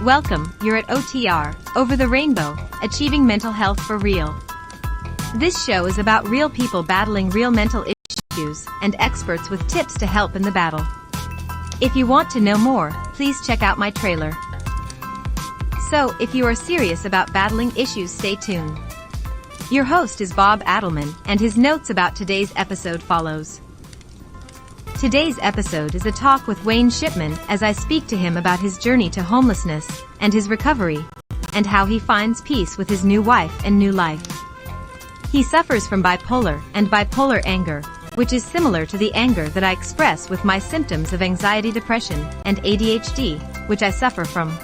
Welcome, you're at OTR, Over the Rainbow, Achieving Mental Health for Real. This show is about real people battling real mental issues, and experts with tips to help in the battle. If you want to know more, please check out my trailer. So, if you are serious about battling issues, stay tuned. Your host is Bob Adelman, and his notes about today's episode follows. Today's episode is a talk with Wayne Shipman as I speak to him about his journey to homelessness and his recovery, and how he finds peace with his new wife and new life. He suffers from bipolar and bipolar anger, which is similar to the anger that I express with my symptoms of anxiety-depression and ADHD, which I suffer from.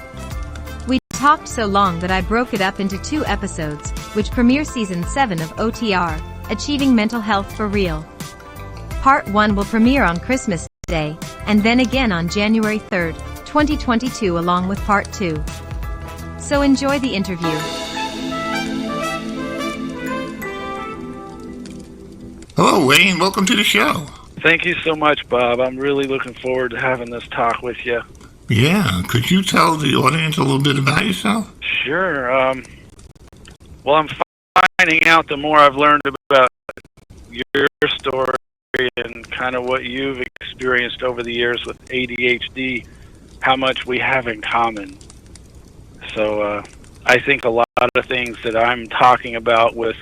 We talked so long that I broke it up into 2 episodes, which premiere Season 7 of OTR, Achieving Mental Health for Real. Part 1 will premiere on Christmas Day, and then again on January 3rd, 2022 along with Part 2. So enjoy the interview. Hello, Wayne. Welcome to the show. Thank you so much, Bob. I'm really looking forward to having this talk with you. Yeah. Could you tell the audience a little bit about yourself? Sure. Well, I'm finding out the more I've learned about your story and kind of what you've experienced over the years with ADHD, how much we have in common. So I think a lot of things that I'm talking about with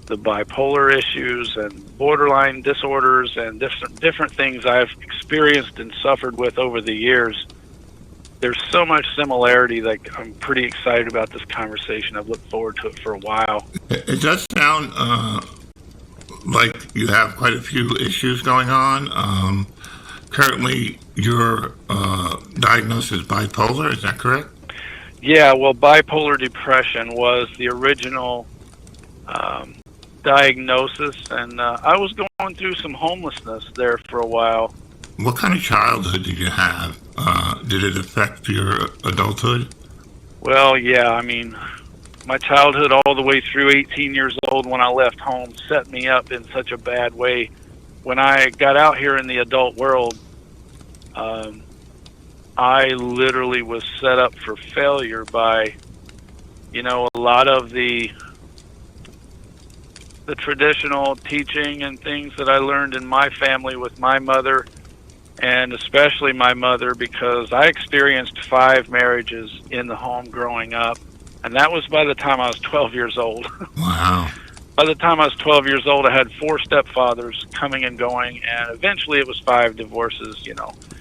the bipolar issues and borderline disorders and different things I've experienced and suffered with over the years, there's so much similarity that I'm pretty excited about this conversation. I've looked forward to it for a while. It does sound like you have quite a few issues going on. Currently, you're diagnosed as bipolar, is that correct? Yeah, well, bipolar depression was the original diagnosis, and I was going through some homelessness there for a while. What kind of childhood did you have? Did it affect your adulthood? Well, yeah, I mean, my childhood all the way through 18 years old when I left home set me up in such a bad way. When I got out here in the adult world, I literally was set up for failure by, a lot of the traditional teaching and things that I learned in my family with my mother, and especially my mother, because I experienced 5 marriages in the home growing up. And that was by the time I was 12 years old. Wow. By the time I was 12 years old, I had 4 stepfathers coming and going, and eventually it was 5 divorces,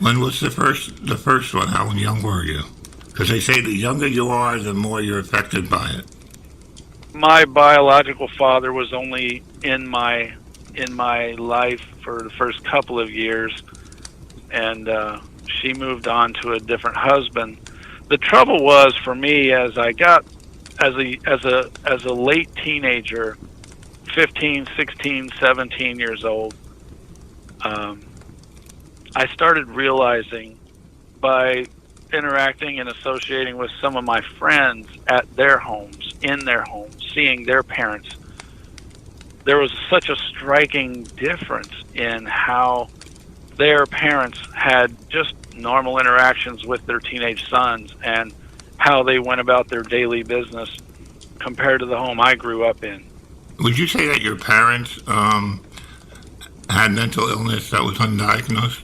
When was the first one? How young were you? Because they say the younger you are, the more you're affected by it. My biological father was only in my life for the first couple of years, and she moved on to a different husband. The trouble was for me as I got as a late teenager, 15, 16, 17 years old, I started realizing by interacting and associating with some of my friends at their homes, in their homes, seeing their parents, there was such a striking difference in how their parents had just normal interactions with their teenage sons and how they went about their daily business compared to the home I grew up in. Would you say that your parents had mental illness that was undiagnosed?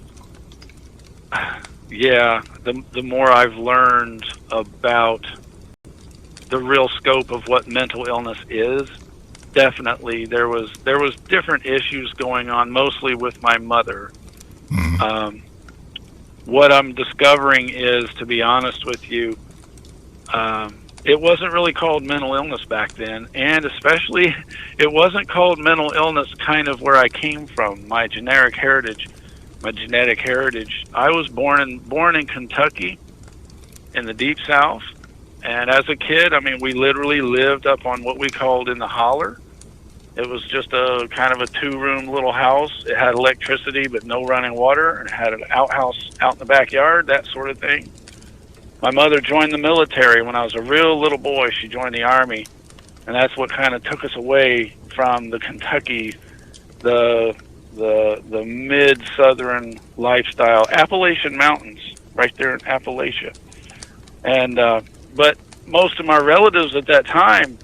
Yeah, the more I've learned about the real scope of what mental illness is, definitely there was different issues going on, mostly with my mother. Mm-hmm. What I'm discovering is, to be honest with you, it wasn't really called mental illness back then, and especially it wasn't called mental illness kind of where I came from, my genetic heritage. I was born in Kentucky in the Deep South, and as a kid, we literally lived up on what we called in the holler. It was just a kind of a 2-room little house. It had electricity but no running water, and it had an outhouse out in the backyard, that sort of thing. My mother joined the military when I was a real little boy. She joined the Army, and that's what kind of took us away from the Kentucky, the mid-southern lifestyle. Appalachian Mountains, right there in Appalachia. And but most of my relatives at that time,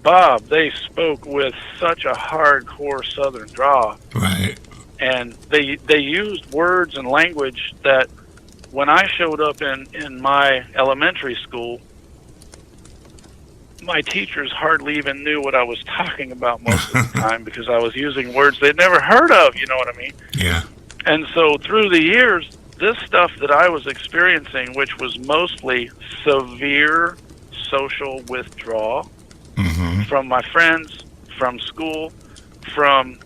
Bob, they spoke with such a hardcore Southern drawl. Right. And they used words and language that when I showed up in my elementary school, my teachers hardly even knew what I was talking about most of the time because I was using words they'd never heard of, you know what I mean? Yeah. And so through the years, this stuff that I was experiencing, which was mostly severe social withdrawal from my friends, from school, from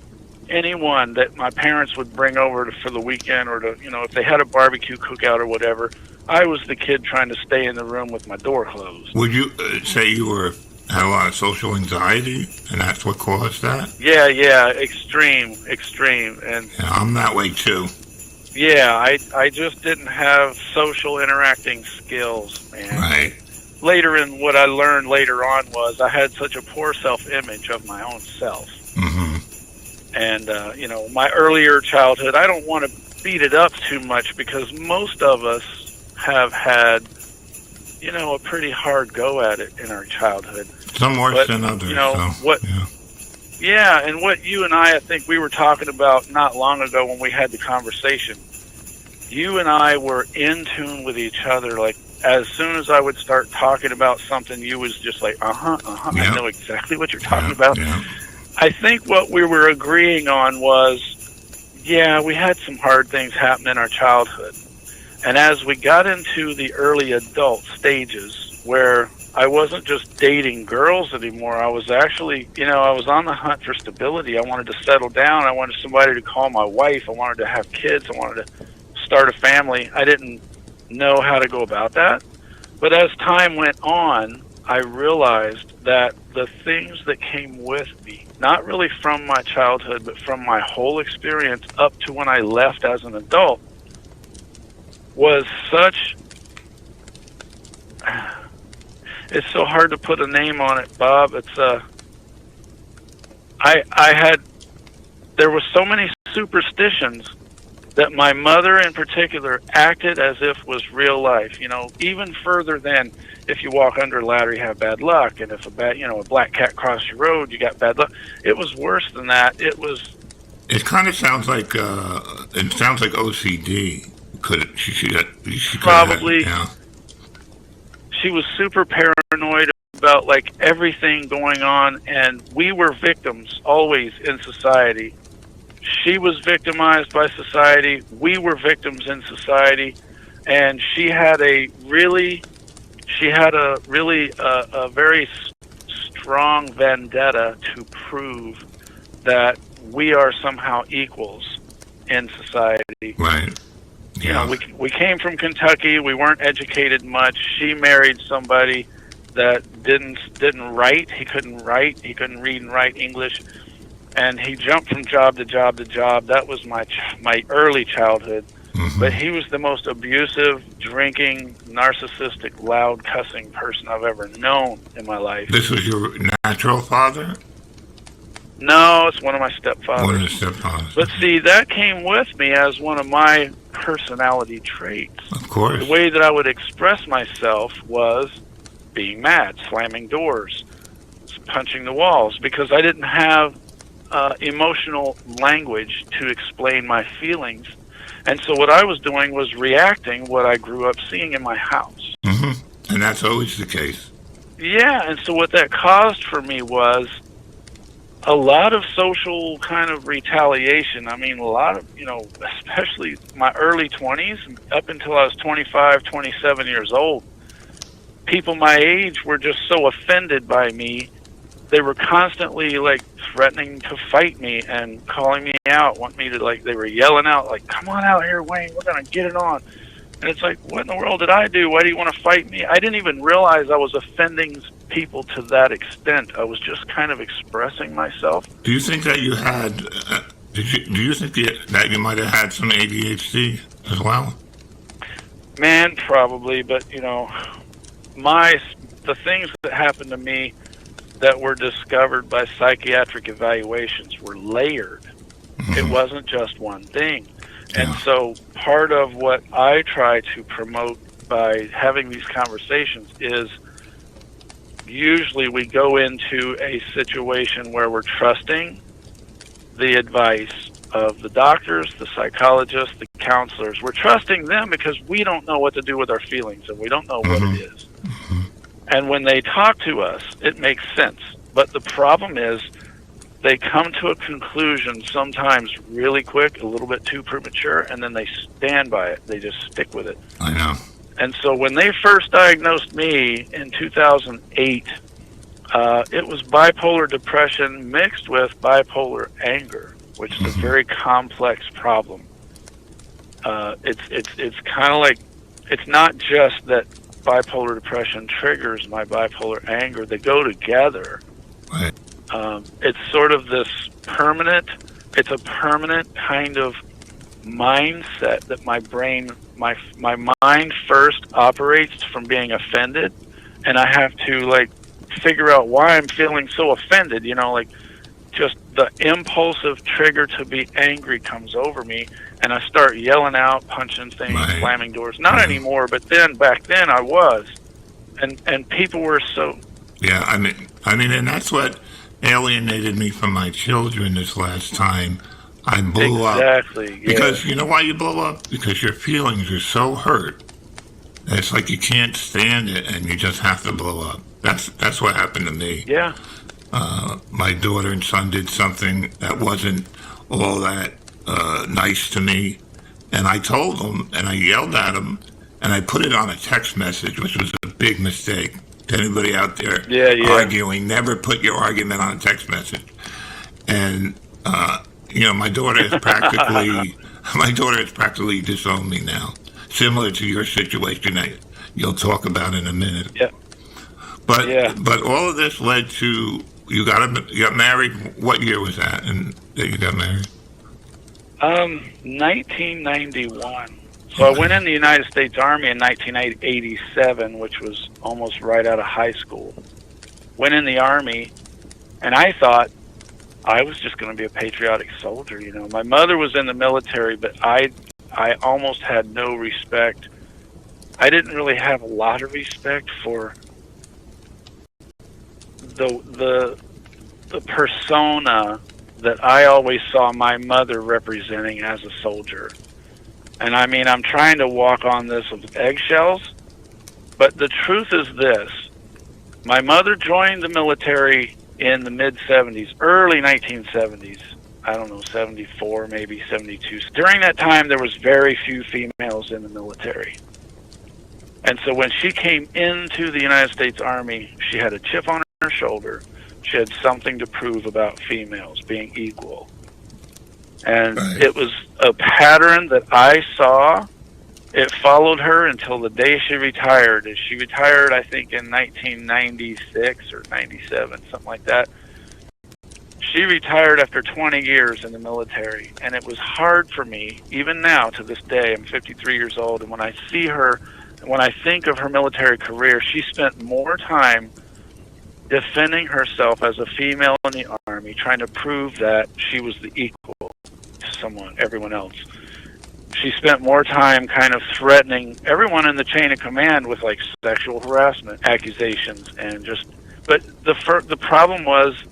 anyone that my parents would bring over for the weekend, or to, you know, if they had a barbecue cookout or whatever, I was the kid trying to stay in the room with my door closed. Would you say you had a lot of social anxiety, and that's what caused that? Yeah, extreme. And yeah, I'm that way too. Yeah, I just didn't have social interacting skills, man. Right. Later in what I learned later on was I had such a poor self-image of my own self. And, you know, my earlier childhood, I don't want to beat it up too much because most of us have had, you know, a pretty hard go at it in our childhood. Some worse than others. You know, so, yeah, and what you and I think we were talking about not long ago when we had the conversation, you and I were in tune with each other. Like, as soon as I would start talking about something, you was just like, I know exactly what you're talking about. Yeah. I think what we were agreeing on was, yeah, we had some hard things happen in our childhood. And as we got into the early adult stages where I wasn't just dating girls anymore, I was actually, you know, I was on the hunt for stability. I wanted to settle down. I wanted somebody to call my wife. I wanted to have kids. I wanted to start a family. I didn't know how to go about that. But as time went on, I realized that the things that came with me, not really from my childhood, but from my whole experience up to when I left as an adult, was such... It's so hard to put a name on it, Bob. It's there were so many superstitions that my mother in particular acted as if was real life. You know, even further than if you walk under a ladder, you have bad luck, and if a black cat crossed your road, you got bad luck. It was worse than that. It kind of sounds like OCD. She probably. Yeah. She was super paranoid about like everything going on, and we were victims always in society. She was victimized by society. We were victims in society, and she had a very strong vendetta to prove that we are somehow equals in society. Right. Yeah. You know, we came from Kentucky. We weren't educated much. She married somebody that didn't write. He couldn't write. He couldn't read and write English, and he jumped from job to job to job. That was my early childhood. But he was the most abusive, drinking, narcissistic, loud, cussing person I've ever known in my life. This was your natural father? No, it's one of my stepfathers. One of the stepfathers. But see, that came with me as one of my personality traits. Of course. The way that I would express myself was being mad, slamming doors, punching the walls, because I didn't have emotional language to explain my feelings. And so what I was doing was reacting what I grew up seeing in my house. And that's always the case. Yeah, and so what that caused for me was a lot of social kind of retaliation. I mean, a lot of, you know, especially my early 20s, up until I was 25, 27 years old, people my age were just so offended by me. They were constantly, like, threatening to fight me and calling me out, want me to, like, they were yelling out, like, come on out here, Wayne, we're going to get it on. And it's like, what in the world did I do? Why do you want to fight me? I didn't even realize I was offending people to that extent. I was just kind of expressing myself. Do you think that you had, do you think that you might have had some ADHD as well? Man, probably, but, you know, the things that happened to me that were discovered by psychiatric evaluations were layered. It wasn't just one thing. And so part of what I try to promote by having these conversations is usually we go into a situation where we're trusting the advice of the doctors, the psychologists, the counselors. We're trusting them because we don't know what to do with our feelings and we don't know what it is. And when they talk to us, it makes sense. But the problem is they come to a conclusion sometimes really quick, a little bit too premature, and then they stand by it. They just stick with it. I know. And so when they first diagnosed me in 2008, it was bipolar depression mixed with bipolar anger, which is a very complex problem. It's kind of like, it's not just that bipolar depression triggers my bipolar anger. They go together. Right. It's sort of this permanent, it's a permanent kind of mindset that my brain, my mind first operates from being offended, and I have to like figure out why I'm feeling so offended, you know, like just the impulsive trigger to be angry comes over me, and I start yelling out, punching things, slamming doors. Not anymore, but then back then I was, and people were so. Yeah, I mean, and that's what alienated me from my children this last time. I blew up. Exactly. Yeah. Because you know why you blow up? Because your feelings are so hurt. It's like you can't stand it, and you just have to blow up. That's what happened to me. Yeah. My daughter and son did something that wasn't all that nice to me, and I told them, and I yelled at them, and I put it on a text message, which was a big mistake. To anybody out there arguing, never put your argument on a text message. And you know, my daughter has practically disowned me now, similar to your situation that you'll talk about in a minute. Yeah. But all of this led to you got married. What year was that? And that you got married? 1991. So I went in the United States Army in 1987, which was almost right out of high school. Went in the Army, and I thought I was just going to be a patriotic soldier. You know, my mother was in the military, but I almost had no respect. I didn't really have a lot of respect for the persona that I always saw my mother representing as a soldier. And I mean, I'm trying to walk on this with eggshells, but the truth is this. My mother joined the military in the mid-'70s, early 1970s. I don't know, 74, maybe 72. During that time, there was very few females in the military. And so when she came into the United States Army, she had a chip on her shoulder. She had something to prove about females being equal. And it was a pattern that I saw. It followed her until the day she retired. She retired, I think, in 1996 or 97, something like that. She retired after 20 years in the military. And it was hard for me, even now to this day. I'm 53 years old. And when I see her, when I think of her military career, she spent more time defending herself as a female in the Army, trying to prove that she was the equal to everyone else. She spent more time kind of threatening everyone in the chain of command with like sexual harassment accusations and just. But the problem was,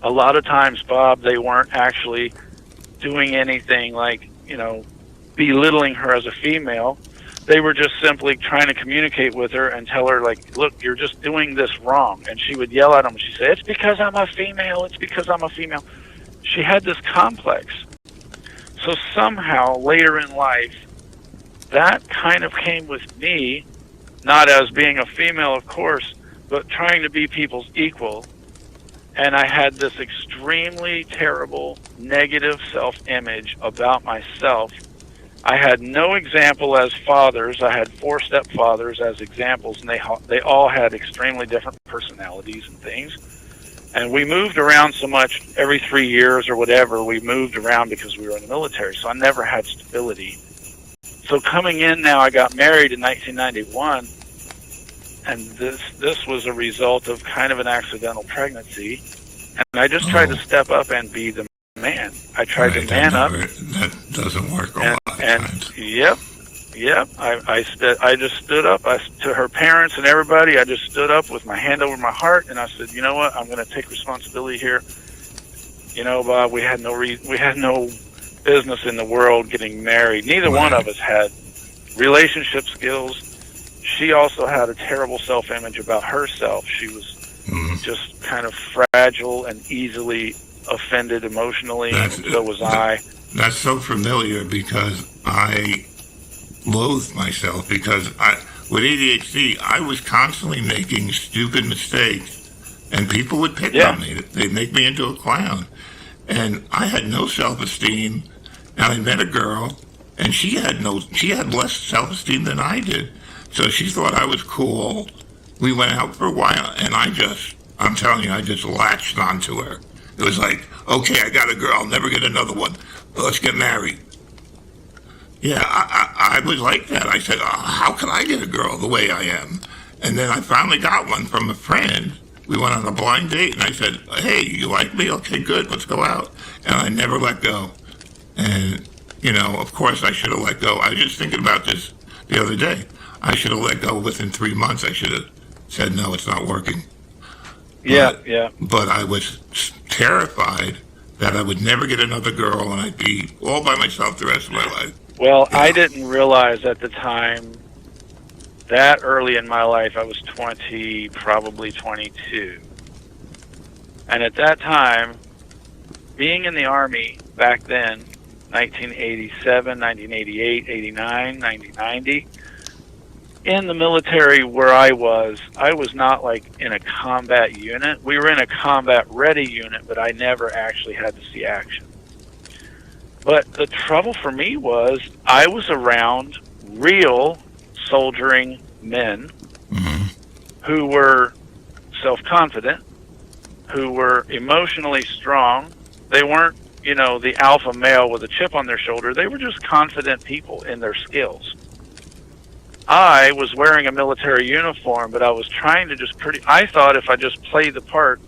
a lot of times, Bob, they weren't actually doing anything like, you know, belittling her as a female. They were just simply trying to communicate with her and tell her, like, look, you're just doing this wrong. And she would yell at them. She'd say, it's because I'm a female. It's because I'm a female. She had this complex. So somehow, later in life, that kind of came with me, not as being a female, of course, but trying to be people's equal. And I had this extremely terrible, negative self-image about myself. I had no example as fathers. I had 4 stepfathers as examples, and they all had extremely different personalities and things. And we moved around so much every 3 years or whatever. We moved around because we were in the military, so I never had stability. So coming in now, I got married in 1991, and this was a result of kind of an accidental pregnancy. And I just tried to step up and be the man. I tried to man up. That doesn't work a lot of times. Yep. Yep. I just stood up. To her parents and everybody, I just stood up with my hand over my heart, and I said, you know what? I'm going to take responsibility here. You know, Bob, we had no business in the world getting married. Neither one of us had relationship skills. She also had a terrible self-image about herself. She was just kind of fragile and easily offended emotionally, and so was I. That's so familiar because I loathe myself because with ADHD, I was constantly making stupid mistakes, and people would pick on me. They'd make me into a clown. And I had no self-esteem, and I met a girl, and she had less self-esteem than I did. So she thought I was cool. We went out for a while, and I'm telling you, I just latched onto her. It was like, okay, I got a girl, I'll never get another one. Let's get married. Yeah, I was like that. I said, how can I get a girl the way I am? And then I finally got one from a friend. We went on a blind date, and I said, hey, you like me? Okay, good, let's go out. And I never let go. And, you know, of course I should have let go. I was just thinking about this the other day. I should have let go within 3 months. I should have said, no, it's not working. But I was terrified that I would never get another girl, and I'd be all by myself the rest of my life. Well, I didn't realize at the time, that early in my life, I was 20, probably 22. And at that time, being in the Army back then, 1987, 1988, 89, 1990, in the military where I was not like in a combat unit. We were in a combat-ready unit, but I never actually had to see action. But the trouble for me was I was around real soldiering men who were self-confident, who were emotionally strong. They weren't, you know, the alpha male with a chip on their shoulder. They were just confident people in their skills. I was wearing a military uniform, but I was trying to I thought if I just played the part,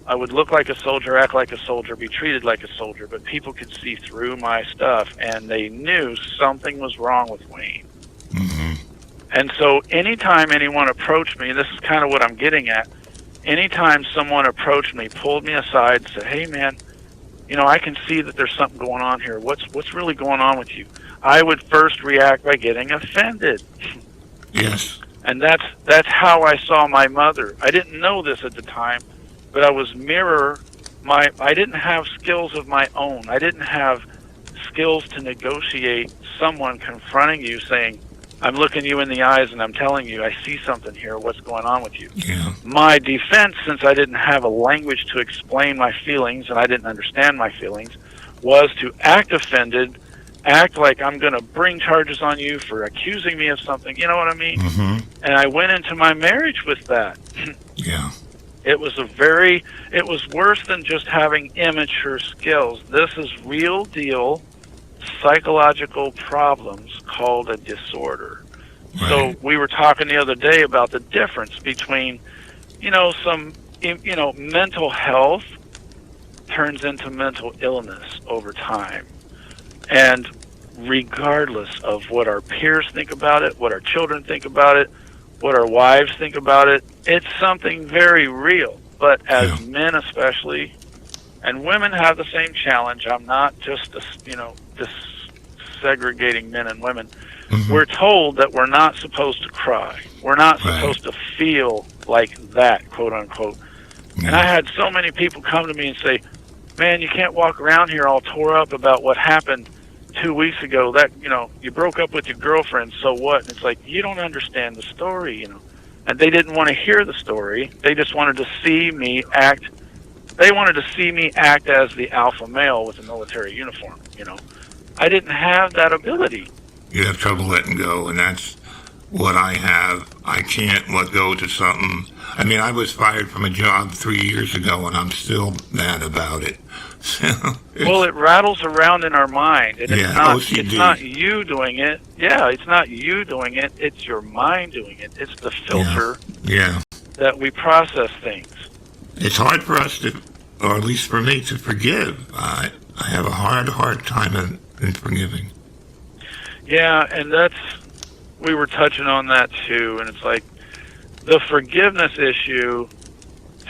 I would look like a soldier, act like a soldier, be treated like a soldier, but people could see through my stuff, and they knew something was wrong with Wayne. And so anytime anyone approached me, this is kind of what I'm getting at, anytime someone approached me, pulled me aside, said, hey man, you know, I can see that there's something going on here. What's really going on with you? I would first react by getting offended. Yes. And that's how I saw my mother. I didn't know this at the time, but I was I didn't have skills of my own. I didn't have skills to negotiate someone confronting you saying, I'm looking you in the eyes and I'm telling you, I see something here. What's going on with you? Yeah. My defense, since I didn't have a language to explain my feelings and I didn't understand my feelings, was to act offended, act like I'm going to bring charges on you for accusing me of something. You know what I mean? And I went into my marriage with that. Yeah. It was worse than just having immature skills. This is real deal psychological problems called a disorder. Right. So we were talking the other day about the difference between, mental health turns into mental illness over time. And regardless of what our peers think about it, what our children think about it, what our wives think about it, it's something very real. But as men especially, and women have the same challenge. I'm not just, segregating men and women. We're told that we're not supposed to cry. We're not supposed to feel like that, quote unquote. And I had so many people come to me and say, man, you can't walk around here all tore up about what happened 2 weeks ago. That, you broke up with your girlfriend, so what? And it's like, you don't understand the story, And they didn't want to hear the story. They just wanted to see me act. They wanted to see me act as the alpha male with a military uniform, I didn't have that ability. You have trouble letting go, and that's what I have. I can't let go to something. I mean, I was fired from a job 3 years ago, and I'm still mad about it. Well, it rattles around in our mind, and OCD. It's not you doing it. Yeah, it's not you doing it. It's your mind doing it. It's the filter that we process things. It's hard for us to, or at least for me, to forgive. I have a hard time in forgiving. Yeah, and we were touching on that too, and it's like the forgiveness issue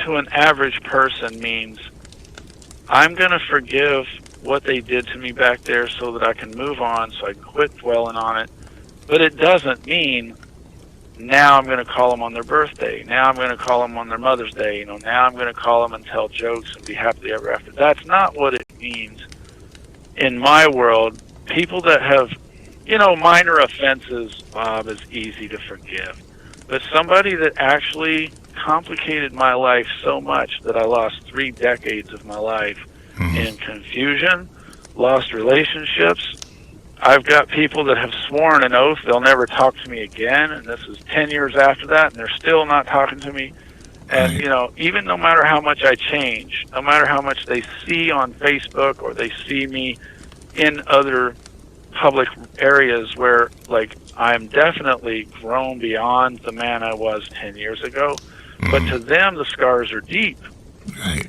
to an average person means I'm going to forgive what they did to me back there so that I can move on, so I can quit dwelling on it. But it doesn't mean now I'm going to call them on their birthday. Now I'm going to call them on their Mother's Day. You know, now I'm going to call them and tell jokes and be happily ever after. That's not what it means in my world. People that have, you know, minor offenses, Bob, is easy to forgive. But somebody that actually complicated my life so much that I lost 3 decades of my life in confusion, lost relationships. I've got people that have sworn an oath they'll never talk to me again, and this is 10 years after that, and they're still not talking to me. And, you know, even no matter how much I change, no matter how much they see on Facebook or they see me in other public areas where, like, I'm definitely grown beyond the man I was 10 years ago, but to them, the scars are deep. Right.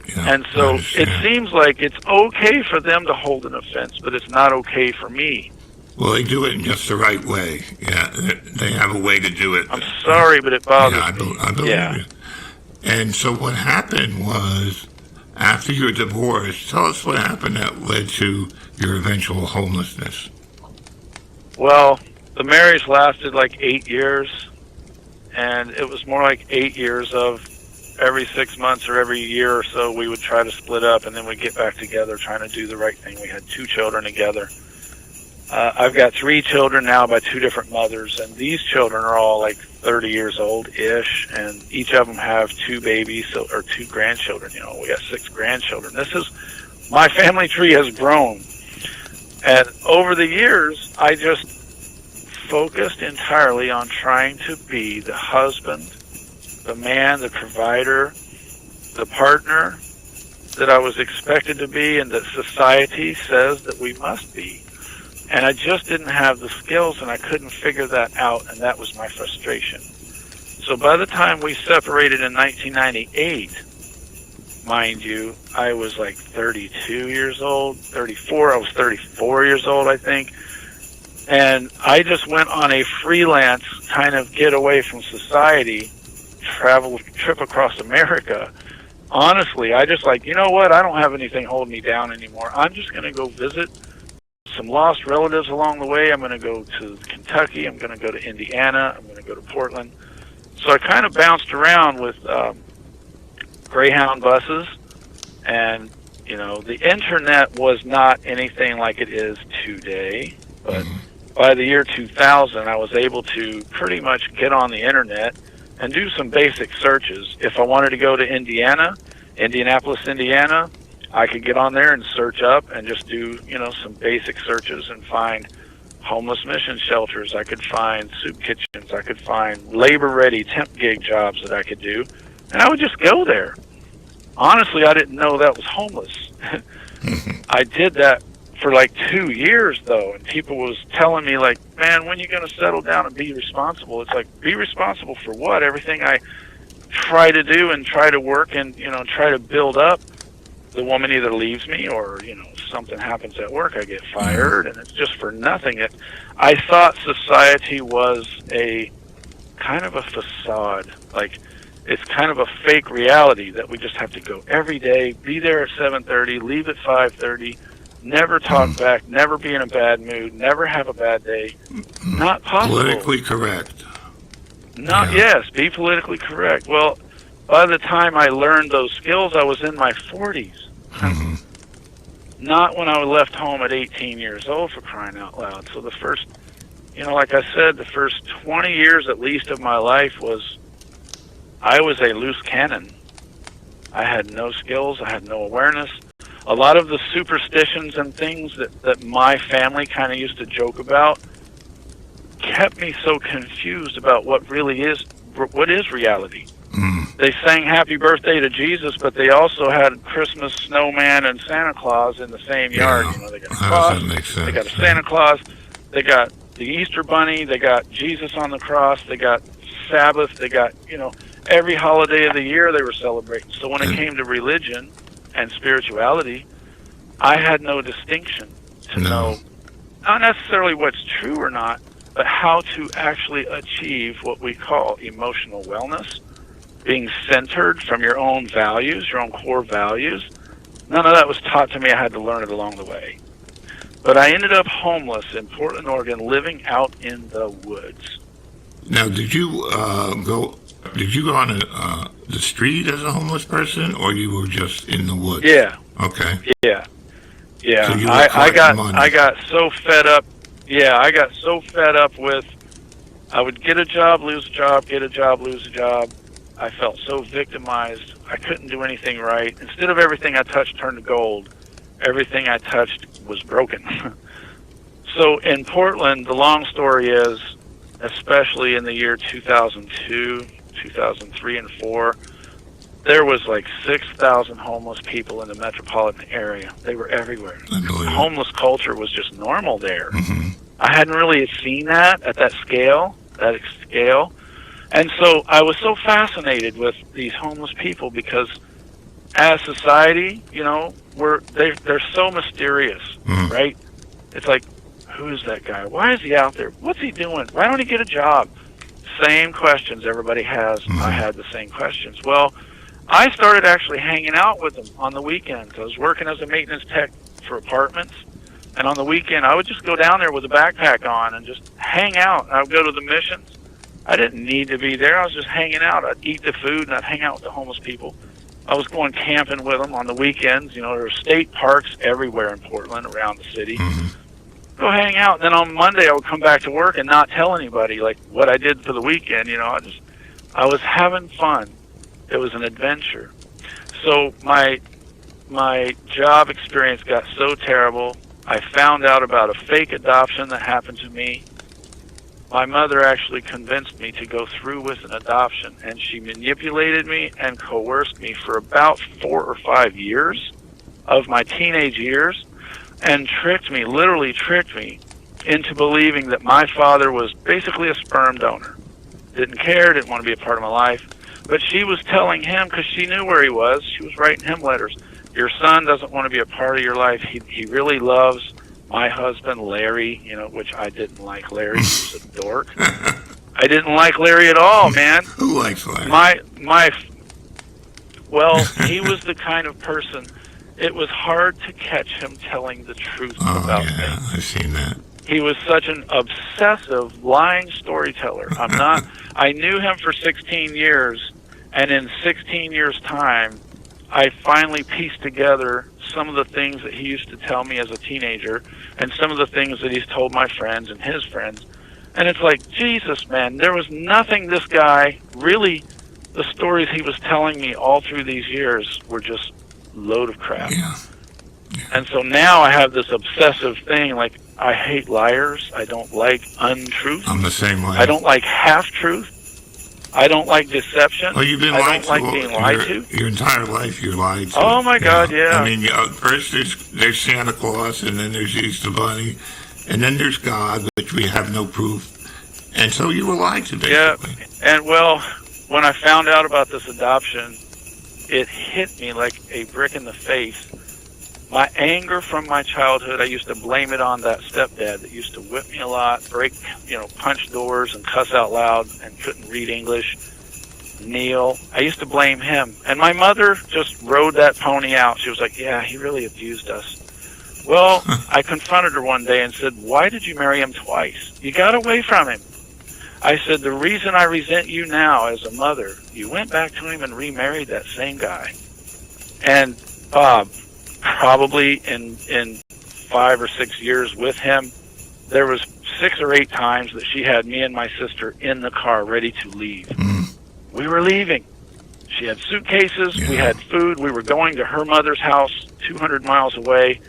Yeah, and so it seems like it's okay for them to hold an offense, but it's not okay for me. Well, they do it in just the right way. Yeah, they have a way to do it. I'm sorry, but it bothers me. I believe you. And so what happened was, after your divorce, tell us what happened that led to your eventual homelessness. Well, the marriage lasted like 8 years, and it was more like 8 years of every 6 months or every year or so we would try to split up, and then we'd get back together trying to do the right thing. We had 2 children together. I've got 3 children now by 2 different mothers, and these children are all like 30 years old-ish, and each of them have 2 babies or 2 grandchildren. You know, we got 6 grandchildren. My family tree has grown. And over the years, I just focused entirely on trying to be the husband, the man, the provider, the partner that I was expected to be and that society says that we must be. And I just didn't have the skills, and I couldn't figure that out, and that was my frustration. So by the time we separated in 1998, mind you, I was like 32 years old, 34. I was 34 years old, I think. And I just went on a freelance kind of get away from society trip across America. Honestly, I just like, you know what? I don't have anything holding me down anymore. I'm just going to go visit some lost relatives along the way. I'm going to go to Kentucky. I'm going to go to Indiana. I'm going to go to Portland. So I kind of bounced around with Greyhound buses, and, you know, the internet was not anything like it is today, but by the year 2000, I was able to pretty much get on the internet and do some basic searches. If I wanted to go to Indianapolis, Indiana, I could get on there and search up and just do, you know, some basic searches and find homeless mission shelters. I could find soup kitchens. I could find labor-ready temp gig jobs that I could do, and I would just go there. Honestly, I didn't know that was homeless. I did that for like 2 years, though, and people was telling me, like, man, when are you going to settle down and be responsible? It's like, be responsible for what? Everything I try to do and try to work and, you know, try to build up, the woman either leaves me or, you know, something happens at work, I get fired, and it's just for nothing. I thought society was a kind of a facade, like it's kind of a fake reality that we just have to go every day, be there at 7:30, leave at 5:30, never talk back, never be in a bad mood, never have a bad day. Not possible. Politically correct. Yes, be politically correct. Well, by the time I learned those skills, I was in my 40s. Not when I left home at 18 years old, for crying out loud. So the first, you know, like I said, the first 20 years at least of my life I was a loose cannon. I had no skills. I had no awareness. A lot of the superstitions and things that my family kind of used to joke about kept me so confused about what is reality. They sang Happy Birthday to Jesus, but they also had Christmas snowman and Santa Claus in the same yard. You know, they got a cross, they got a Santa Claus, they got the Easter Bunny, they got Jesus on the cross, they got Sabbath, they got, you know, every holiday of the year they were celebrating. So when it came to religion and spirituality, I had no distinction to know not necessarily what's true or not, but how to actually achieve what we call emotional wellness, being centered from your own values, your own core values. None of that was taught to me. I had to learn it along the way. But I ended up homeless in Portland, Oregon, living out in the woods. Now, did you go on the street as a homeless person, or you were just in the woods? Yeah. Okay. Yeah. Yeah. So you were I got so fed up. Yeah, I got so fed up with, I would get a job, lose a job, get a job, lose a job. I felt so victimized. I couldn't do anything right. Instead of everything I touched turned to gold, everything I touched was broken. So in Portland, the long story is, especially in the year 2002, 2003, and 4, there was like 6,000 homeless people in the metropolitan area. They were everywhere. Homeless culture was just normal there. Mm-hmm. I hadn't really seen that at that scale, And so I was so fascinated with these homeless people because as society, you know, they're so mysterious, right? It's like, who is that guy? Why is he out there? What's he doing? Why don't he get a job? Same questions everybody has. I had the same questions. Well, I started actually hanging out with them on the weekends. I was working as a maintenance tech for apartments, and on the weekend I would just go down there with a backpack on and just hang out. I would go to the missions. I didn't need to be there. I was just hanging out. I'd eat the food and I'd hang out with the homeless people. I was going camping with them on the weekends. You know, there were state parks everywhere in Portland, around the city. Go hang out. And then on Monday I would come back to work and not tell anybody like what I did for the weekend. You know, I was having fun. It was an adventure. So my job experience got so terrible. I found out about a fake adoption that happened to me. My mother actually convinced me to go through with an adoption, and she manipulated me and coerced me for about 4 or 5 years of my teenage years, and literally tricked me into believing that my father was basically a sperm donor. Didn't care, didn't want to be a part of my life. But she was telling him, because she knew where he was, she was writing him letters. Your son doesn't want to be a part of your life. He really loves my husband, Larry, you know, which I didn't like Larry. He was a dork. I didn't like Larry at all, man. Who likes Larry? Well, he was the kind of person, it was hard to catch him telling the truth about things. I've seen that. He was such an obsessive, lying storyteller. I knew him for 16 years, and in 16 years' time, I finally pieced together some of the things that he used to tell me as a teenager and some of the things that he's told my friends and his friends. And it's like, Jesus, man, there was nothing this guy, really, the stories he was telling me all through these years were just load of crap. Yeah. And so now I have this obsessive thing, like, I hate liars. I don't like untruth. I'm the same way. I don't like half-truth. I don't like deception. Well, you've been I don't like being lied to. Your entire life you're lied to. Oh, my God, yeah. I mean, first there's Santa Claus, and then there's Easter Bunny, and then there's God, which we have no proof. And so you were lied to, basically. Yeah, and well, when I found out about this adoption, it hit me like a brick in the face. My anger from my childhood, I used to blame it on that stepdad that used to whip me a lot, punch doors and cuss out loud and couldn't read English. Neil, I used to blame him. And my mother just rode that pony out. She was like, yeah, he really abused us. Well, I confronted her one day and said, why did you marry him twice? You got away from him. I said, the reason I resent you now as a mother, you went back to him and remarried that same guy. And Bob, probably in 5 or 6 years with him, there was 6 or 8 times that she had me and my sister in the car ready to leave. We were leaving. She had suitcases. Yeah. We had food. We were going to her mother's house 200 miles away.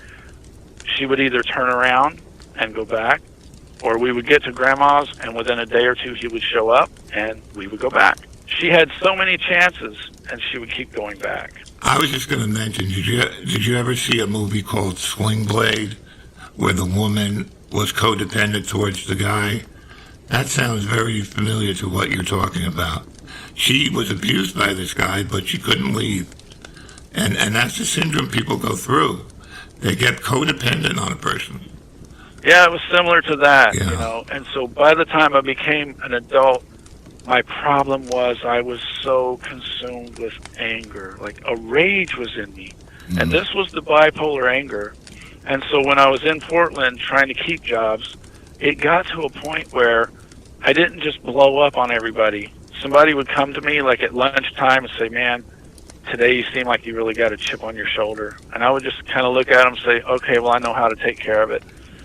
She would either turn around and go back, or we would get to Grandma's, and within a day or two he would show up, and we would go back. She had so many chances, and she would keep going back. I was just going to mention, did you ever see a movie called Sling Blade, where the woman was codependent towards the guy? That sounds very familiar to what you're talking about. She was abused by this guy, but she couldn't leave. And that's the syndrome people go through. They get codependent on a person. Yeah, it was similar to that, Yeah. you know. And so by the time I became an adult, my problem was I was so consumed with anger. Like a rage was in me. And this was the bipolar anger. And so when I was in Portland trying to keep jobs, it got to a point where I didn't just blow up on everybody. Somebody would come to me like at lunchtime and say, man, today you seem like you really got a chip on your shoulder. And I would just kind of look at them and say, okay, well, I know how to take care of it.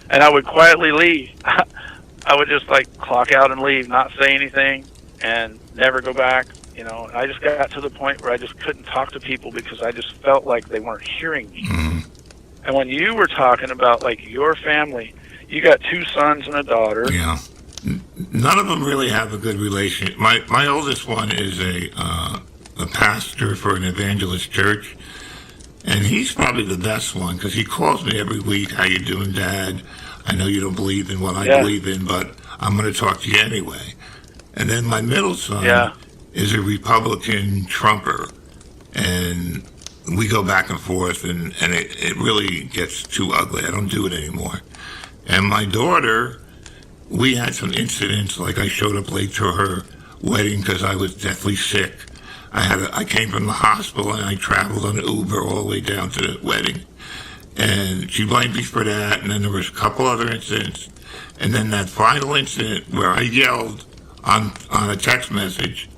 And I would quietly leave. I would just like clock out and leave, not say anything, and never go back. You know, I just got to the point where I just couldn't talk to people because I just felt like they weren't hearing me. And when you were talking about like your family, you got 2 sons and a daughter. Yeah. None of them really have a good relationship. My oldest one is a pastor for an evangelist church, and he's probably the best one because he calls me every week. How you doing, Dad? I know you don't believe in what I believe in, but I'm going to talk to you anyway. And then my middle son is a Republican Trumper, and we go back and forth, and it really gets too ugly. I don't do it anymore. And my daughter, we had some incidents, like I showed up late to her wedding because I was deathly sick. I came from the hospital and I traveled on an Uber all the way down to the wedding. And she blamed me for that, and then there was a couple other incidents. And then that final incident where I yelled on a text message,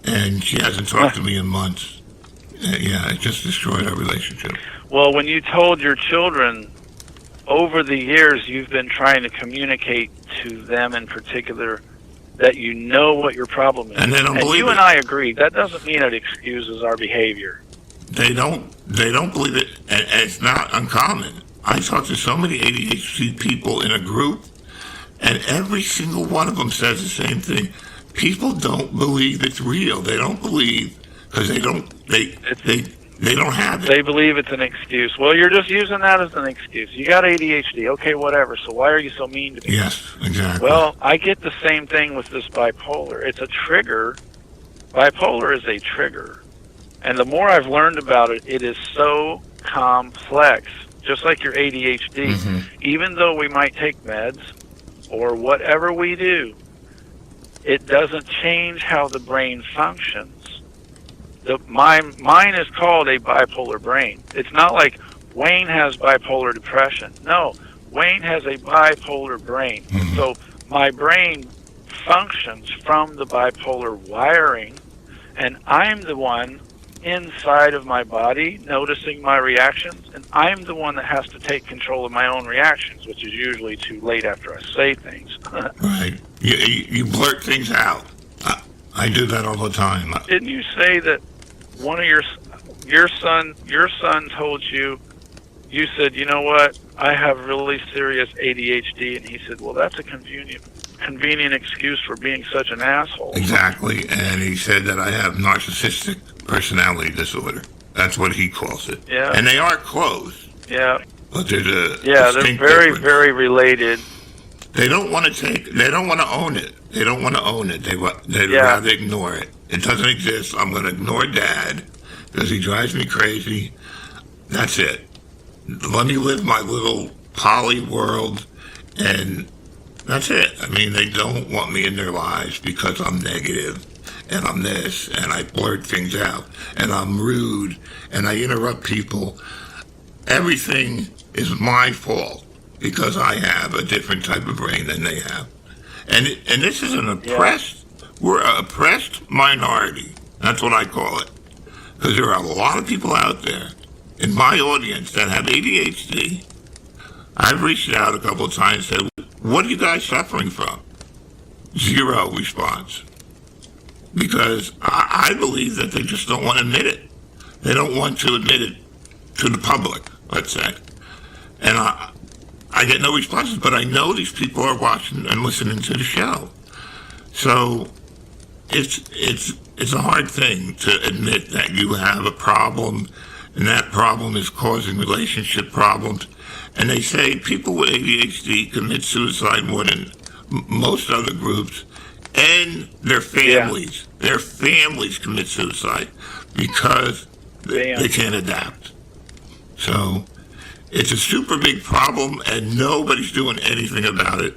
and she hasn't talked to me in months. Yeah, it just destroyed our relationship. Well, when you told your children over the years you've been trying to communicate to them in particular that you know what your problem is. And they don't believe you it. And I agree. That doesn't mean it excuses our behavior. They don't believe it, and it's not uncommon. I talk to so many ADHD people in a group, and every single one of them says the same thing. People don't believe it's real. They don't believe because they don't have it. They believe it's an excuse. Well, you're just using that as an excuse. You got ADHD. Okay, whatever. So why are you so mean to me? Yes, exactly. Well, I get the same thing with this bipolar. It's a trigger. Bipolar is a trigger. And the more I've learned about it, it is so complex, just like your ADHD. Mm-hmm. Even though we might take meds or whatever we do, it doesn't change how the brain functions. Mine is called a bipolar brain. It's not like Wayne has bipolar depression. No, Wayne has a bipolar brain. Mm-hmm. So my brain functions from the bipolar wiring, and I'm the one inside of my body noticing my reactions, and I'm the one that has to take control of my own reactions, which is usually too late after I say things. Right. You blurt things out. I do that all the time. Didn't you say that one of your son told you, you said, you know what, I have really serious ADHD, and he said, well, that's a convenient excuse for being such an asshole. Exactly, and he said that I have narcissistic personality disorder. That's what he calls it. Yeah. And they are close. Yeah. But there's a they're distinct very, difference. very related. They don't want to own it. They don't want to own it. They'd rather ignore it. It doesn't exist. I'm going to ignore Dad because he drives me crazy. That's it. Let me live my little poly world, and that's it. I mean, they don't want me in their lives because I'm negative, and I'm this, and I blurt things out, and I'm rude, and I interrupt people. Everything is my fault because I have a different type of brain than they have. And this is an oppressed, we're an oppressed minority. That's what I call it. Because there are a lot of people out there in my audience that have ADHD. I've reached out a couple of times and said, what are you guys suffering from? Zero response. Because I believe that they just don't want to admit it. They don't want to admit it to the public, let's say. And I get no responses, but I know these people are watching and listening to the show. So it's a hard thing to admit that you have a problem, and that problem is causing relationship problems. And they say people with ADHD commit suicide more than most other groups, and their families. Yeah. Their families commit suicide because they can't adapt. So It's a super big problem, and nobody's doing anything about it.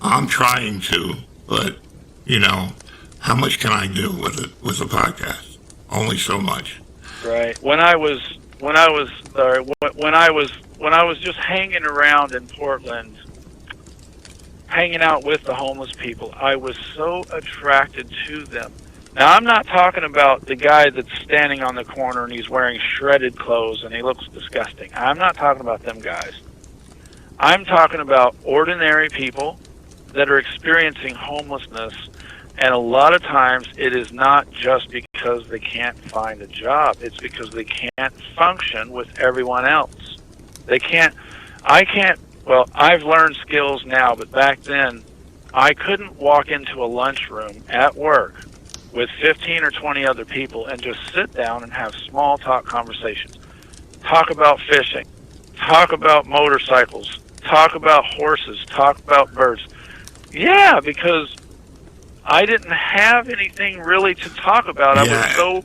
I'm trying to, but, you know, how much can I do with a podcast? Only so much. Right. When I was just hanging around in Portland, hanging out with the homeless people, I was so attracted to them. Now, I'm not talking about the guy that's standing on the corner and he's wearing shredded clothes and he looks disgusting. I'm not talking about them guys. I'm talking about ordinary people that are experiencing homelessness, and a lot of times it is not just because they can't find a job. It's because they can't function with everyone else. Well, I've learned skills now, but back then I couldn't walk into a lunchroom at work with 15 or 20 other people and just sit down and have small talk conversations. Talk about fishing, talk about motorcycles, talk about horses, talk about birds. Yeah, because I didn't have anything really to talk about. I was so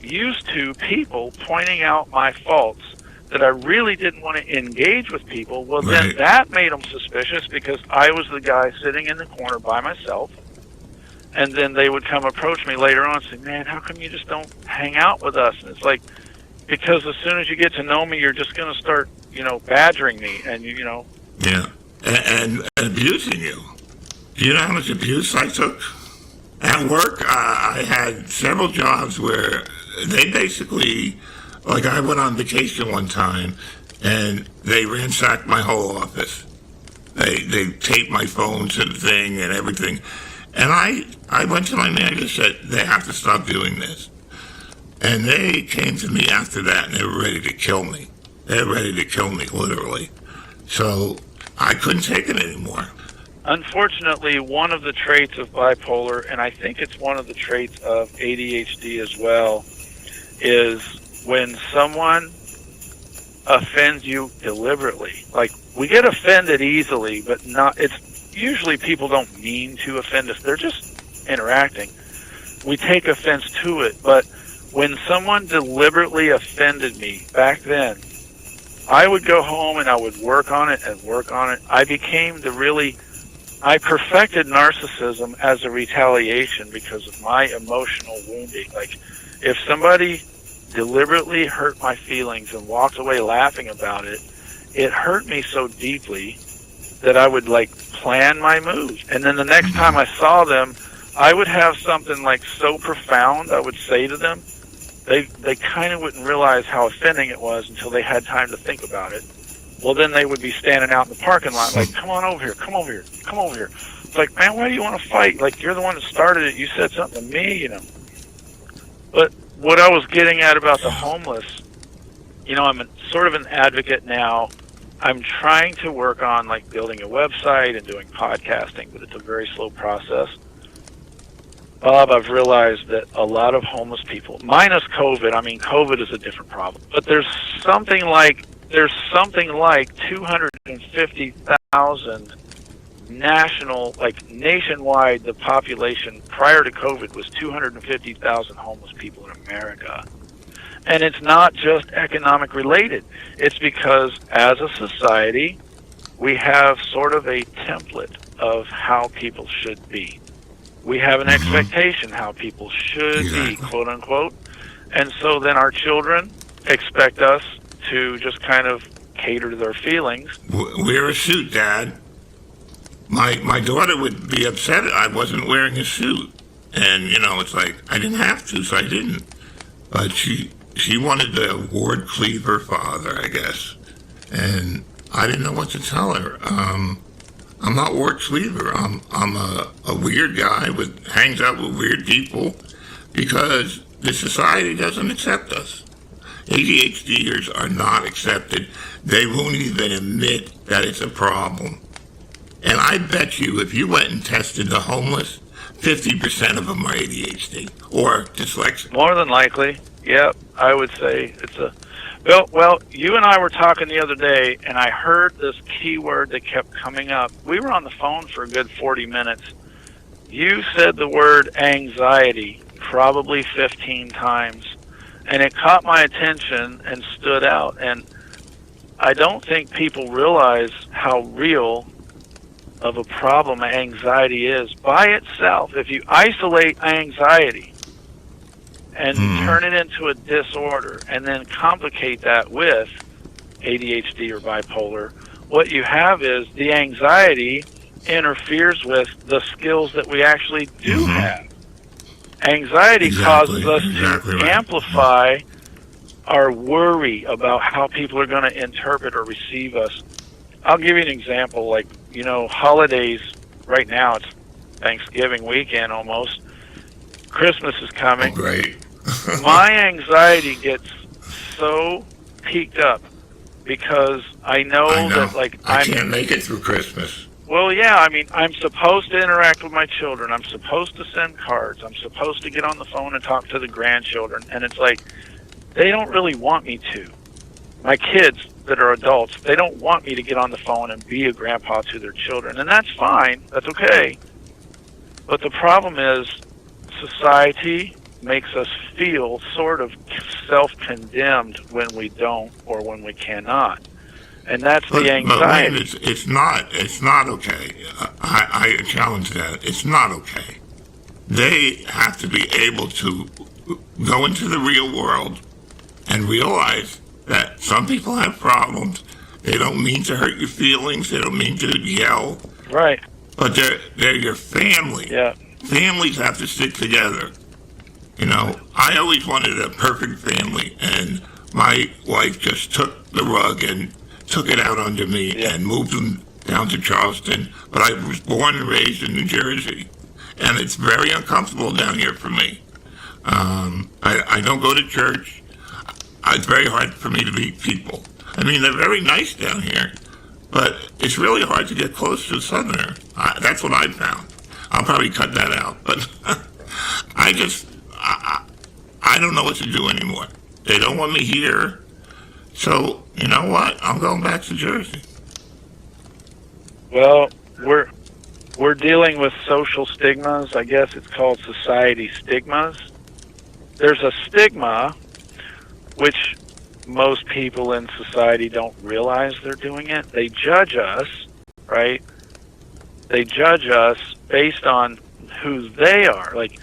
used to people pointing out my faults that I really didn't want to engage with people. Well, then that made them suspicious because I was the guy sitting in the corner by myself. And then they would come approach me later on and say, man, how come you just don't hang out with us? And it's like, because as soon as you get to know me, you're just going to start, badgering me and, Yeah, and abusing you. Do you know how much abuse I took? At work, I had several jobs where they basically, like I went on vacation one time, and they ransacked my whole office. They taped my phone to the thing and everything. And I went to my manager and said, they have to stop doing this. And they came to me after that, and they were ready to kill me. They were ready to kill me, literally. So I couldn't take it anymore. Unfortunately, one of the traits of bipolar, and I think it's one of the traits of ADHD as well, is when someone offends you deliberately. Like, we get offended easily, but it's usually people don't mean to offend us. They're just interacting. We take offense to it, but when someone deliberately offended me back then, I would go home and I would work on it and work on it. I perfected narcissism as a retaliation because of my emotional wounding. Like, if somebody deliberately hurt my feelings and walked away laughing about it, it hurt me so deeply that I would, plan my moves. And then the next time I saw them, I would have something, so profound I would say to them. They kind of wouldn't realize how offending it was until they had time to think about it. Well, then they would be standing out in the parking lot like, come on over here, come over here, come over here. It's like, man, why do you want to fight? Like, you're the one that started it. You said something to me, But what I was getting at about the homeless, I'm sort of an advocate now. I'm trying to work on, building a website and doing podcasting, but it's a very slow process. Bob, I've realized that a lot of homeless people, minus COVID, COVID is a different problem, but there's something like 250,000 nationwide, the population prior to COVID was 250,000 homeless people in America. And it's not just economic related. It's because as a society, we have sort of a template of how people should be. We have an expectation how people should be, quote unquote. And so then our children expect us to just kind of cater to their feelings. Wear a suit, Dad. My daughter would be upset I wasn't wearing a suit. And, it's like, I didn't have to, so I didn't. But she wanted to Ward cleave her father, I guess. And I didn't know what to tell her. I'm not Ward Cleaver. I'm a weird guy hangs out with weird people because the society doesn't accept us. ADHDers are not accepted. They won't even admit that it's a problem. And I bet you if you went and tested the homeless, 50% of them are ADHD or dyslexic. More than likely. Yep, I would say it's a... Well, you and I were talking the other day, and I heard this keyword that kept coming up. We were on the phone for a good 40 minutes. You said the word anxiety probably 15 times, and it caught my attention and stood out. And I don't think people realize how real of a problem anxiety is by itself. If you isolate anxiety and turn it into a disorder and then complicate that with ADHD or bipolar, what you have is the anxiety interferes with the skills that we actually do have. Anxiety causes us to amplify our worry about how people are going to interpret or receive us. I'll give you an example. Like, you know, holidays, right now it's Thanksgiving weekend almost. Christmas is coming. Oh, great. My anxiety gets so peaked up because I know that, like, I can't make it through Christmas. Well, yeah, I mean, I'm supposed to interact with my children. I'm supposed to send cards. I'm supposed to get on the phone and talk to the grandchildren. And it's like, they don't really want me to. My kids that are adults, they don't want me to get on the phone and be a grandpa to their children. And that's fine. That's okay. But the problem is society makes us feel sort of self-condemned when we don't or when we cannot. And that's the anxiety. But it's not okay. I challenge that. It's not okay. They have to be able to go into the real world and realize that some people have problems. They don't mean to hurt your feelings. They don't mean to yell. Right. But they're your family. Yeah. Families have to stick together. You know, I always wanted a perfect family, and my wife just took the rug and took it out under me and moved them down to Charleston. But I was born and raised in New Jersey, and it's very uncomfortable down here for me. I don't go to church. It's very hard for me to meet people. I mean, they're very nice down here, but it's really hard to get close to a Southerner. That's what I found. I'll probably cut that out, but I don't know what to do anymore. They don't want me here, so you know what? I'm going back to Jersey. Well, we're dealing with social stigmas. I guess it's called society stigmas. There's a stigma which most people in society don't realize they're doing it. They judge us, right? They judge us based on who they are. Like,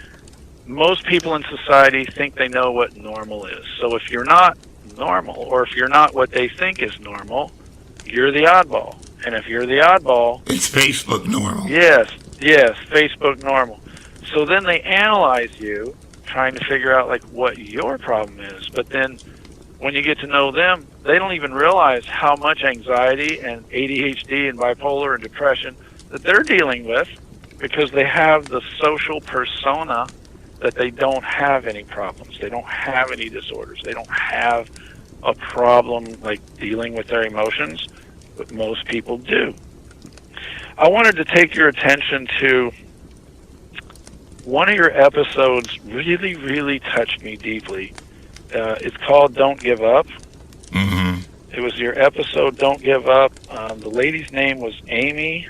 most people in society think they know what normal is. So if you're not normal, or if you're not what they think is normal, you're the oddball. And if you're the oddball... It's Facebook normal. Yes, Facebook normal. So then they analyze you, trying to figure out, like, what your problem is. But then when you get to know them, they don't even realize how much anxiety and ADHD and bipolar and depression that they're dealing with, because they have the social persona that they don't have any problems. They don't have any disorders. They don't have a problem, like, dealing with their emotions, but most people do. I wanted to take your attention to one of your episodes. Really, really touched me deeply. It's called Don't Give Up. Mm-hmm. It was your episode, Don't Give Up. The lady's name was Amy.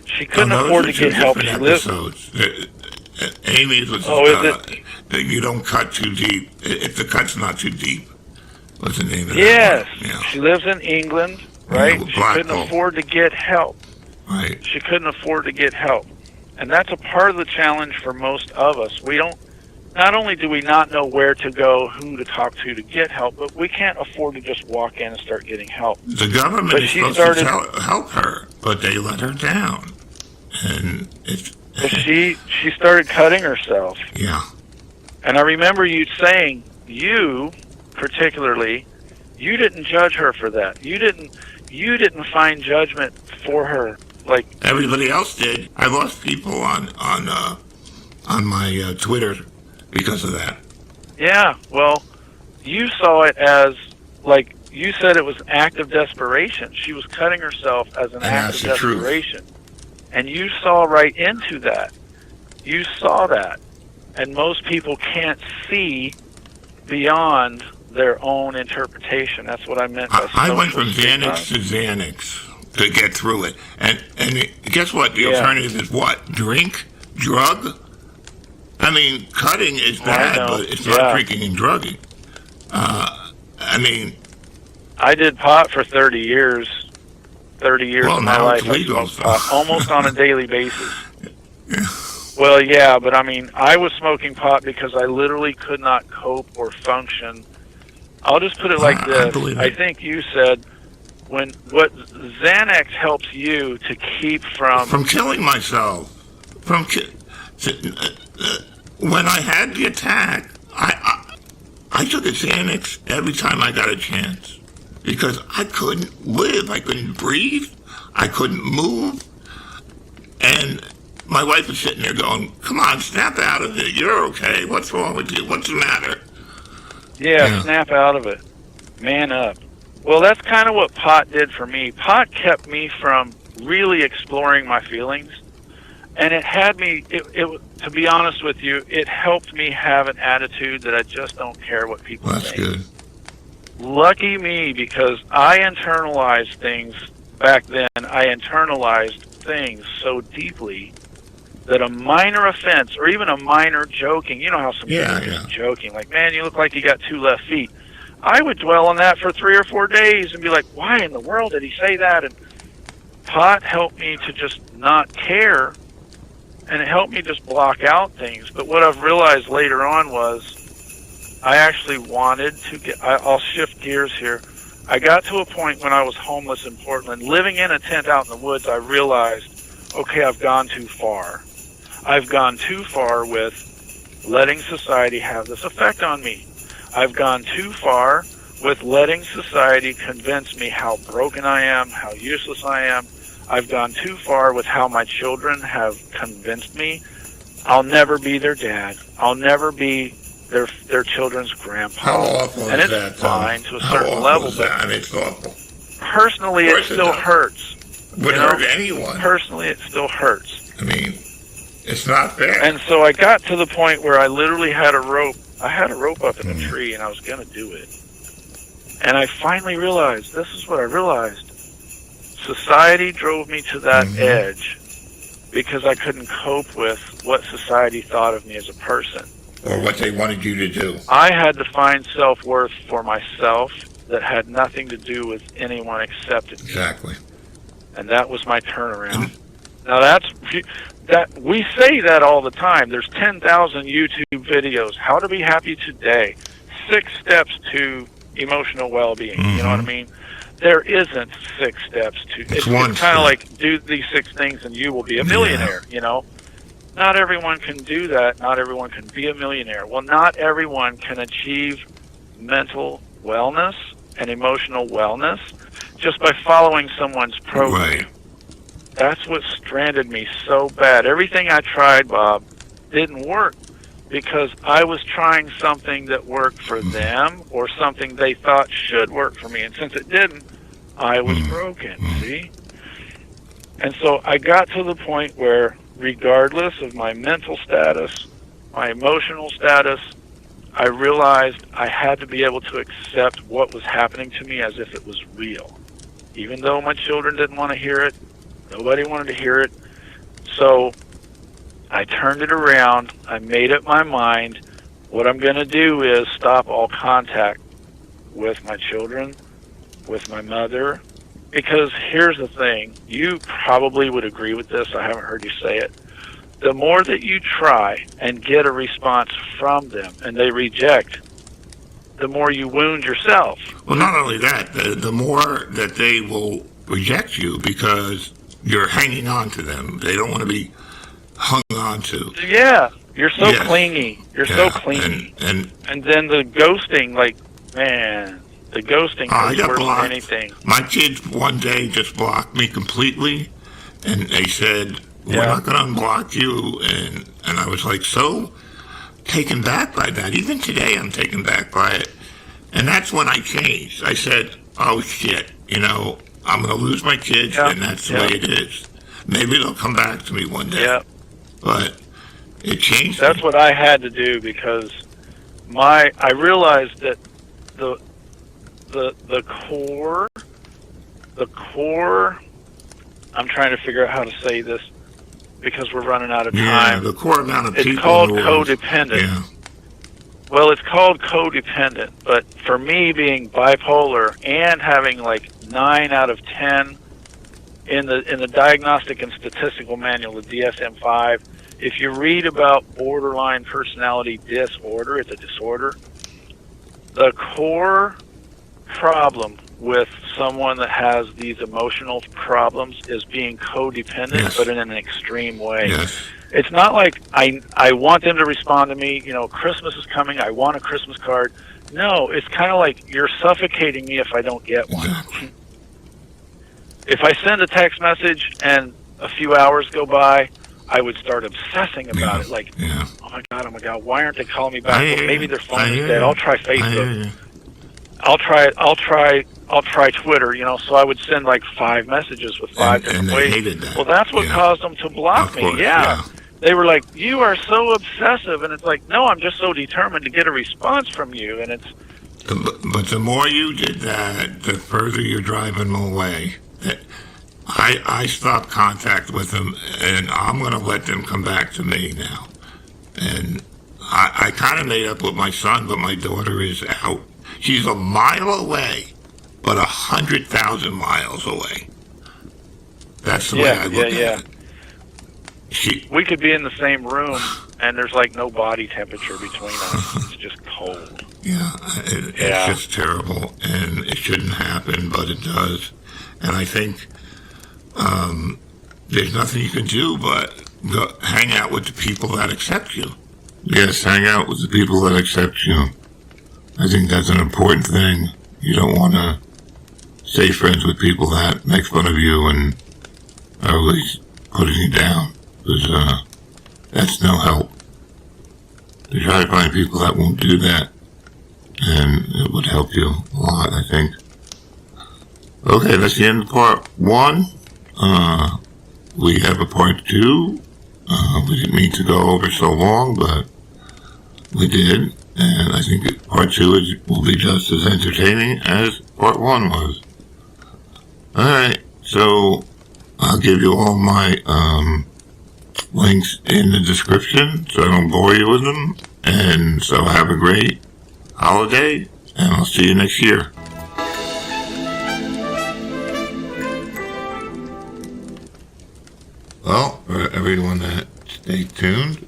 She couldn't afford to get help. She lived... Amy's was, is it? That you don't cut too deep. If the cut's not too deep, what's the name of yes. that? Yes. She lives in England, right? Yeah, she couldn't afford to get help. Right. She couldn't afford to get help. And that's a part of the challenge for most of us. We don't, not only do we not know where to go, who to talk to get help, but we can't afford to just walk in and start getting help. The government is supposed to help her, but they let her down. And it's... she started cutting herself. Yeah. And I remember you saying, you particularly, you didn't judge her for that. You didn't find judgment for her. Like everybody else did. I lost people on my Twitter because of that. Yeah, well, you saw it as, like, you said it was an act of desperation. She was cutting herself as an act of desperation. And you saw right into that. You saw that. And most people can't see beyond their own interpretation. That's what I meant by I went from Xanax to Xanax to get through it. And guess what? The alternative is what? Drink? Drug? I mean, cutting is bad, but it's not drinking and drugging. I I did pot for 30 years. 30 years Well, of my now life it's I legal, smoked pot, so. almost on a daily basis. Well, yeah, but I mean, I was smoking pot because I literally could not cope or function. I'll just put it like I this. believe I it. think you said what Xanax helps you to keep from killing myself. When I had the attack, I took a Xanax every time I got a chance because I couldn't live. I couldn't breathe. I couldn't move. And my wife was sitting there going, "Come on, snap out of it. You're okay. What's wrong with you? What's the matter?" Yeah, snap out of it. Man up. Well, that's kind of what pot did for me. Pot kept me from really exploring my feelings. And it had me, to be honest with you, it helped me have an attitude that I just don't care what people That's think. good. Lucky me, because I internalized things back then. I internalized things so deeply that a minor offense or even a minor joking, you know how some people are just joking, like, man, you look like you got 2 left feet. I would dwell on that for 3 or 4 days and be like, why in the world did he say that? And pot helped me to just not care, and it helped me just block out things. But what I've realized later on was I actually wanted to get, I'll shift gears here. I got to a point when I was homeless in Portland, living in a tent out in the woods, I realized, okay, I've gone too far. I've gone too far with letting society have this effect on me. I've gone too far with letting society convince me how broken I am, how useless I am. I've gone too far with how my children have convinced me I'll never be their dad. I'll never be their children's grandpa. How awful and is it's that? fine to a How certain awful level, is but that? It's awful. personally it still hurts. Would hurt anyone. Personally it still hurts. I mean, it's not fair. And so I got to the point where I literally had a rope. I had a rope up in a tree, and I was going to do it. And I finally realized, this is what I realized. Society drove me to that edge because I couldn't cope with what society thought of me as a person. Or what they wanted you to do. I had to find self-worth for myself that had nothing to do with anyone accepting me. Exactly. And that was my turnaround. Now that we say that all the time. There's 10,000 YouTube videos. How to be happy today. 6 steps to emotional well-being. You know what I mean? There isn't 6 steps to. It's kind of like do these 6 things and you will be a millionaire. You know, not everyone can do that. Not everyone can be a millionaire. Well, not everyone can achieve mental wellness and emotional wellness just by following someone's program. Right. That's what stranded me so bad. Everything I tried, Bob, didn't work because I was trying something that worked for them or something they thought should work for me. And since it didn't, I was broken, see? And so I got to the point where, regardless of my mental status, my emotional status, I realized I had to be able to accept what was happening to me as if it was real. Even though my children didn't want to hear it, nobody wanted to hear it. So I turned it around. I made up my mind. What I'm going to do is stop all contact with my children, with my mother. Because here's the thing. You probably would agree with this. I haven't heard you say it. The more that you try and get a response from them and they reject, the more you wound yourself. Well, not only that, the more that they will reject you because you're hanging on to them. They don't want to be hung on to. Yeah, you're so clingy. You're so clingy. And then the ghosting, like, man, the ghosting is worse than anything. My kids one day just blocked me completely, and they said, we're not going to unblock you. And I was like so taken back by that. Even today I'm taken back by it. And that's when I changed. I said, oh, shit, you know, I'm going to lose my kids, and that's the way it is. Maybe they'll come back to me one day. Yeah. But it changed. That's what I had to do because I realized that the core, I'm trying to figure out how to say this because we're running out of time. Yeah, the core amount of people. It's called codependence. Yeah. Well, it's called codependent, but for me, being bipolar and having like 9 out of 10 in the Diagnostic and Statistical Manual, the DSM-5, if you read about borderline personality disorder, it's a disorder. The core problem with someone that has these emotional problems is being codependent, Yes. but in an extreme way. Yes. It's not like I want them to respond to me, Christmas is coming, I want a Christmas card. No, it's kind of like you're suffocating me if I don't get one. Exactly. If I send a text message and a few hours go by, I would start obsessing about it. Like, oh my God, why aren't they calling me back? Well, maybe their phone is dead. I'll try Facebook. I'll try Twitter, so I would send like 5 messages with 5 different ways. Hated that. Well, that's what caused them to block me. Course, yeah. They were like, you are so obsessive. And it's like, no, I'm just so determined to get a response from you. And it's... But the more you did that, the further you're driving them away. I stopped contact with them, and I'm going to let them come back to me now. And I kind of made up with my son, but my daughter is out. She's a mile away, but 100,000 miles away. That's the way I look at it. We could be in the same room, and there's like no body temperature between us. It's just cold. Yeah, it's just terrible, and it shouldn't happen, but it does. And I think there's nothing you can do but hang out with the people that accept you. Yes, hang out with the people that accept you. I think that's an important thing. You don't want to stay friends with people that make fun of you and are always putting you down, because that's no help. You try to find people that won't do that, and it would help you a lot, I think. Okay, that's the end of part 1. We have a part 2. We didn't mean to go over so long, but we did. And I think part 2 will be just as entertaining as part 1 was. Alright, so I'll give you all my links in the description so I don't bore you with them. And so have a great holiday, and I'll see you next year. Well, for everyone that stayed tuned,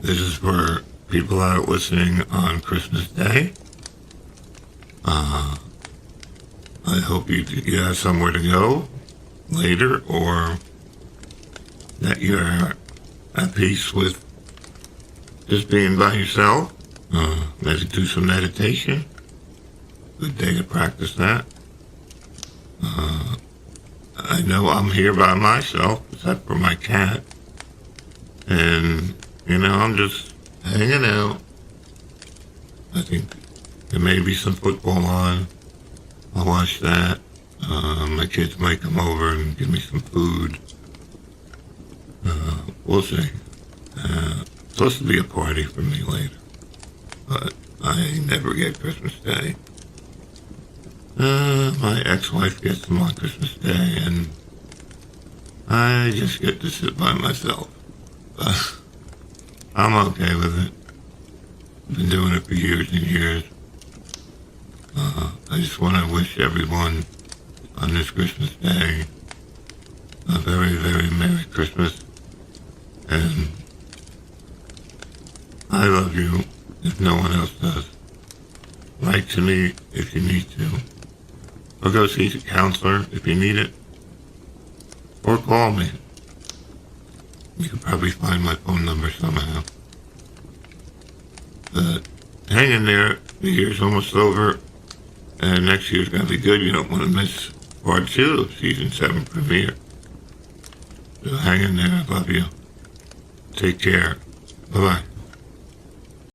this is for people that are listening on Christmas Day. I hope you have somewhere to go later, or that you're at peace with just being by yourself. Maybe do some meditation. Good day to practice that. I know I'm here by myself, except for my cat. And, I'm just hanging out. I think there may be some football on. I'll watch that. My kids might come over and give me some food. We'll see. It's supposed to be a party for me later, but I never get Christmas Day. My ex-wife gets them on Christmas Day, and I just get to sit by myself. But I'm okay with it. I've been doing it for years and years. I just want to wish everyone on this Christmas Day a very, very Merry Christmas. And I love you if no one else does. Write to me if you need to. Or go see a counselor if you need it. Or call me. You can probably find my phone number somehow. But hang in there. The year's almost over. And next year's going to be good. You don't want to miss part 2 of season 7 premiere. So hang in there. I love you. Take care. Bye-bye.